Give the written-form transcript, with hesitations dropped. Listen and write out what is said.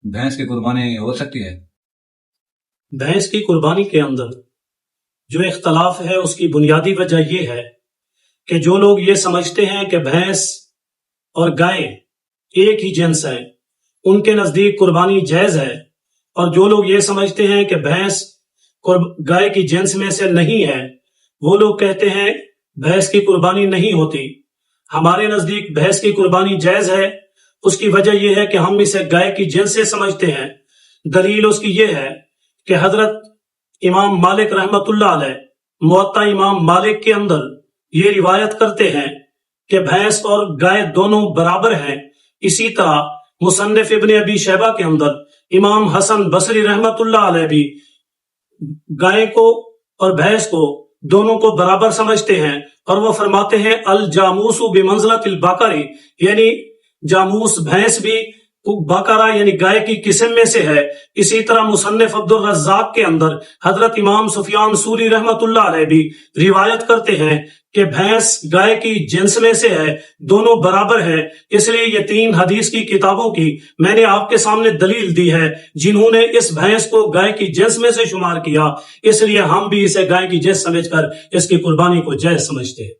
भैंस की कुर्बानी हो सकती है? भैंस की कुर्बानी के अंदर जो इख्तलाफ है उसकी बुनियादी वजह यह है कि जो लोग ये समझते हैं कि भैंस और गाय एक ही जिन्स है, उनके नजदीक कुर्बानी जायज है, और जो लोग ये समझते हैं कि भैंस गाय की जिन्स में से नहीं है, वो लोग कहते हैं भैंस की कुर्बानी नहीं होती। हमारे नजदीक भैंस की कुर्बानी जायज है। उसकी वजह यह है कि हम इसे गाय की जिन्स से समझते हैं। दलील उसकी यह है कि हजरत इमाम मालिक रहमतुल्लाह अलैह मुअत्ता इमाम मालिक के अंदर ये रिवायत करते हैं कि भैंस और गाय दोनों बराबर हैं। इसी तरह मुसन्निफ इब्ने अबी शैबा के अंदर इमाम हसन बसरी रहमतुल्लाह अलैह भी गाय को और भैंस को दोनों को बराबर समझते हैं, और वो फरमाते हैं अल जामूसु बिमंज़िलतिल बकरी, यानी जामूस भैंस भी बकरा यानी गाय की किस्म में से है। इसी तरह मुसन्निफ अब्दुल रज़्ज़ाक के अंदर हजरत इमाम सुफियान सूरी रहमतुल्लाह अलैह भी रिवायत करते हैं कि भैंस गाय की जिन्स में से है, दोनों बराबर है। इसलिए ये 3 हदीस की किताबों की मैंने आपके सामने दलील दी है, जिन्होंने इस भैंस को गाय की जिन्स में से शुमार किया। इसलिए हम भी इसे गाय की जिन्स समझकर इसकी कुर्बानी को जायज समझते हैं।